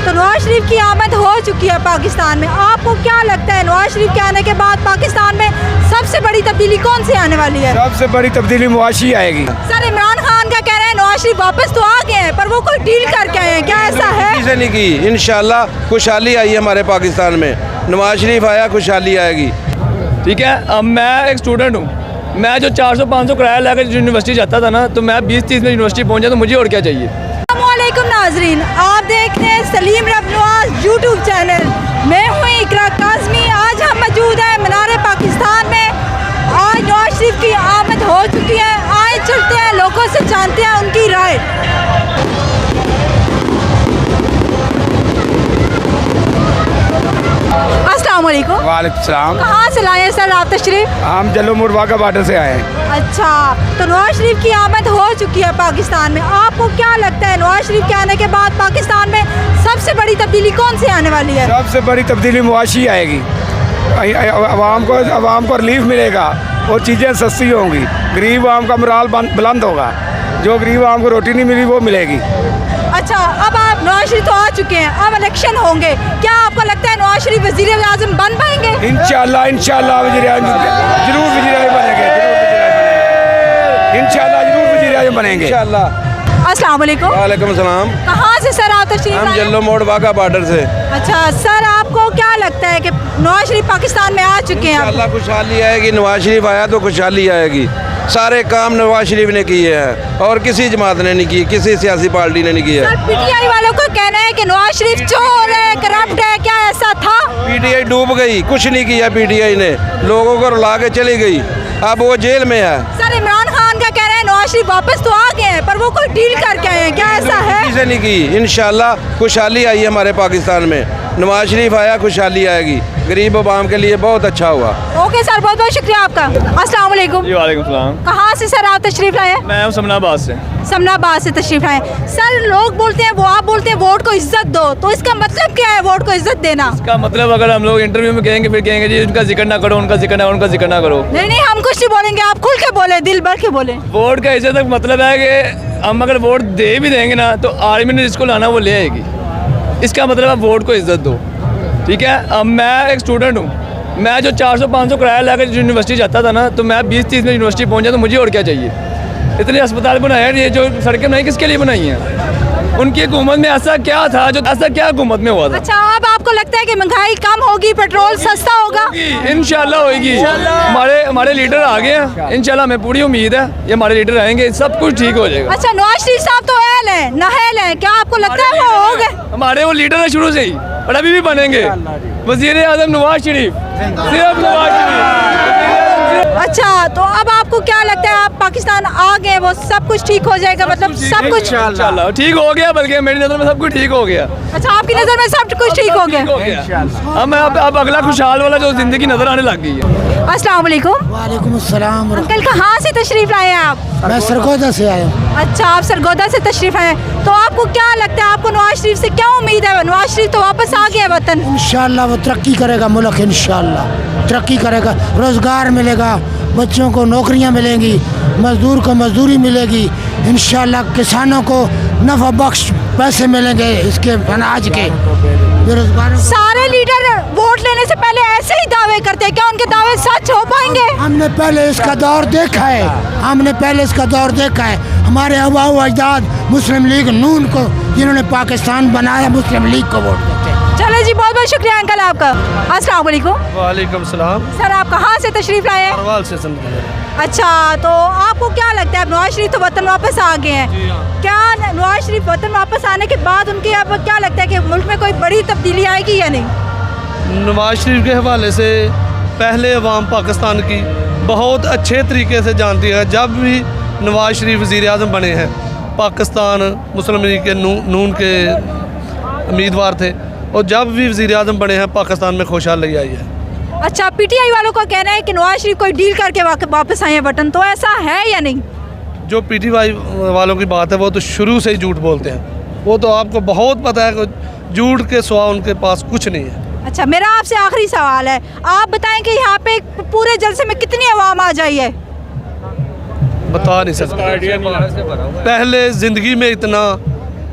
तो नवाज शरीफ की आमद हो चुकी है पाकिस्तान में। आपको क्या लगता है नवाज शरीफ के आने के बाद पाकिस्तान में सबसे बड़ी तब्दीली कौन सी आने वाली है? सबसे बड़ी तब्दीली मुआशी आएगी। सर इमरान खान का कह रहे हैं नवाज शरीफ वापस तो आ गए हैं पर वो कोई डील करके आए हैं, क्या ऐसा है? किसी नहीं की, इंशाल्लाह खुशहाली आई है हमारे पाकिस्तान में। नवाज शरीफ आया, खुशहाली आएगी। ठीक है, अब मैं एक स्टूडेंट हूँ, मैं जो 400-500 किराया लेकर यूनिवर्सिटी जाता था ना, तो मैं 20-30 में यूनिवर्सिटी पहुँचा, तो मुझे और क्या चाहिए। अस्सलामुअलैकुम नाजरीन, आप देख रहे हैं सलीम रब नवाज यूट्यूब चैनल। मैं हूँ इकरा काज़मी। आज हम मौजूद हैं मीनार पाकिस्तान में। आज नवाज शरीफ की आमद हो चुकी है। आए चलते हैं, लोगों से जानते हैं उनकी राय। अस्सलामुअलैकुम। वालेकुम सलाम। कहाँ से लाए हैं सर आप तशरीफ? हम जल्लो मुरबागा बार्डर से आए हैं। अच्छा, तो नवाज शरीफ की आमद हो चुकी है पाकिस्तान में। आपको क्या लगता है नवाज शरीफ के आने के बाद पाकिस्तान में सबसे बड़ी तब्दीली कौन सी आने वाली है? सबसे बड़ी तब्दीली मुआशी आएगी। आवाम को रिलीफ मिलेगा और चीज़ें सस्ती होंगी। गरीब आवाम का मोराल बुलंद होगा। जो गरीब आवाम को रोटी नहीं मिली वो मिलेगी। अच्छा, अब आप नवाज शरीफ तो आ चुके हैं, अब इलेक्शन होंगे, क्या आपको लगता है नवाज शरीफ वज़ीर आज़म बन पाएंगे? इंशाल्लाह वज़ीर आज़म जरूर वज़ीर आज़म बनेंगे। इंशाल्लाह जरूर वज़ीर आज़म बनेंगे इंशाल्लाह। अस्सलाम वालेकुम। वालेकुम सलाम। कहाँ से सर आप तशरीफ हम लाए? जल्लो मोड़बागा बार्डर से। अच्छा सर, आपको क्या लगता है कि नवाज शरीफ पाकिस्तान में आ चुके हैं? इंशाल्लाह खुशहाली आएगी। नवाज शरीफ आया तो खुशहाली आएगी। सारे काम नवाज शरीफ ने किए हैं और किसी जमात ने नहीं की, किसी सियासी पार्टी ने नहीं किया। पीटीआई वालों का कहना है कि नवाज शरीफ चोर है, करप्ट है, क्या ऐसा था? पीटीआई डूब गई, कुछ नहीं किया पीटीआई ने, लोगों को रुला के चली गई, अब वो जेल में है। सर इमरान खान का कह रहे हैं नवाज शरीफ वापस तो आ गए हैं पर वो कोई डील करके आए हैं, क्या ऐसा है? किसी नहीं की, इंशाल्लाह खुशहाली आई है हमारे पाकिस्तान में। नवाज शरीफ आया, खुशहाली आएगी। गरीब आवाम के लिए बहुत अच्छा हुआ। ओके सर, बहुत बहुत शुक्रिया आपका। अस्सलाम वालेकुम। जी वालेकुम सलाम। कहाँ से सर आप तशरीफ लाए हैं? मैं हूँ समनाबाद से। समनाबाद से तशरीफ लाए। सर लोग बोलते हैं, वो आप बोलते हैं वोट को इज्जत दो, तो इसका मतलब क्या है वोट को इज्जत देना? इसका मतलब अगर हम लोग इंटरव्यू में कहेंगे, फिर कहेंगे जी उनका जिक्र ना करो, उनका जिक्र ना, उनका जिक्र ना करो। नहीं नहीं, हम कुछ नहीं बोलेंगे, आप खुल के बोले, दिल भर के बोले। वोट का इज्जत का मतलब है कि हम अगर वोट दे भी देंगे ना, तो आर्मी ने जिसको लाना वो ले आएगी। इसका मतलब आप वोट को इज्जत दो। ठीक है, अब मैं एक स्टूडेंट हूँ, मैं जो 400-500 किराया लेकर यूनिवर्सिटी जाता था ना, तो मैं 20-30 में यूनिवर्सिटी पहुँचा, तो मुझे और क्या चाहिए। इतने अस्पताल बनाए हैं, ये जो सड़कें बनाई किसके लिए बनाई हैं? उनकी हुकूमत में ऐसा क्या था, जो ऐसा क्या हुकूमत में हुआ था? अच्छा, अब आपको लगता है कि महंगाई कम होगी, पेट्रोल सस्ता होगा? इंशाल्लाह होगी। हमारे लीडर आ गए हैं, इंशाल्लाह हमें पूरी उम्मीद है ये हमारे लीडर आएंगे, सब कुछ ठीक हो जाएगा। अच्छा, नवाज शरीफ साहब तो अहल हैं, नाअहल हैं, क्या आपको लगता है वो हो गए? हमारे वो लीडर है शुरू से ही और अभी भी बनेंगे। वज़ीर आज़म नवाज शरीफ, सिर्फ नवाज शरीफ। अच्छा, तो अब आपको क्या लगता है आप पाकिस्तान आ गए, वो सब कुछ ठीक हो जाएगा, मतलब सब कुछ इंशाल्लाह ठीक हो गया, बल्कि मेरी नज़र में सब कुछ ठीक हो गया। अच्छा, आपकी नज़र में सब कुछ ठीक हो गया? अब अगला खुशहाल वाला जो जिंदगी नजर आने लग गई है। अस्सलाम वालेकुम। वालेकुम अस्सलाम। अंकल कहाँ से तशरीफ लाए हैं आप? मैं सरगोदा से आया हूँ। अच्छा, आप सरगोदा से तशरीफ आए हैं, तो आपको क्या लगता है, आपको नवाज शरीफ से क्या उम्मीद है? नवाज शरीफ तो वापस आ गया वतन। इंशाल्लाह वो तरक्की करेगा, मुल्क इंशाल्लाह तरक्की करेगा, रोज़गार मिलेगा, बच्चों को नौकरियाँ मिलेंगी, मजदूर को मजदूरी मिलेगी, इंशाल्लाह किसानों को नफ़ा बख्श पैसे मिलेंगे इसके अनाज के, बेरोजगारों। सारे लीडर वोट लेने से पहले ऐसे ही दावे करते हैं, क्या उनके दावे सच हो पाएंगे? हमने पहले इसका दौर देखा है, हमारे आबा अजदाद मुस्लिम लीग नून को जिन्होंने पाकिस्तान बनाया, मुस्लिम लीग को वोट देते हैं। चलो जी, बहुत बहुत शुक्रिया अंकल आपका। अस्सलाम वालेकुम। वालेकुम सलाम। सर आप कहाँ से तशरीफ लाए हैं? अरवाल से। अच्छा, तो आपको क्या लगता है अब नवाज शरीफ तो वतन वापस आ गए हैं, क्या नवाज शरीफ वतन वापस आने के बाद उनके अब क्या लगता है कि मुल्क में कोई बड़ी तब्दीली आएगी या नहीं? नवाज शरीफ के हवाले से पहले अवाम पाकिस्तान की बहुत अच्छे तरीके से जानती है। जब भी नवाज शरीफ वज़ीर आज़म बने हैं, पाकिस्तान मुस्लिम लीग के नून के उम्मीदवार थे, और जब भी वज़ीर आज़म बने हैं पाकिस्तान में खुशहाली आई है। अच्छा, पीटीआई वालों का कहना है कि नवाज शरीफ कोई डील करके वापस आए हैं वतन, तो ऐसा है या नहीं? जो पीटीआई वालों की बात है वो तो शुरू से ही झूठ बोलते हैं, वो तो आपको बहुत पता है कि झूठ के सिवा उनके पास कुछ नहीं है। अच्छा, मेरा आपसे आखिरी सवाल है, आप बताएं कि यहाँ पे पूरे जलसे में कितनी आवाम आ जाई है? बता नहीं सकता। पहले ज़िंदगी में इतना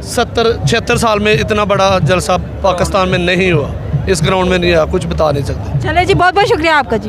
76 साल में इतना बड़ा जलसा पाकिस्तान में नहीं हुआ, इस ग्राउंड में नहीं हुआ, कुछ बता नहीं सकते। चले जी, बहुत बहुत शुक्रिया आपका जी।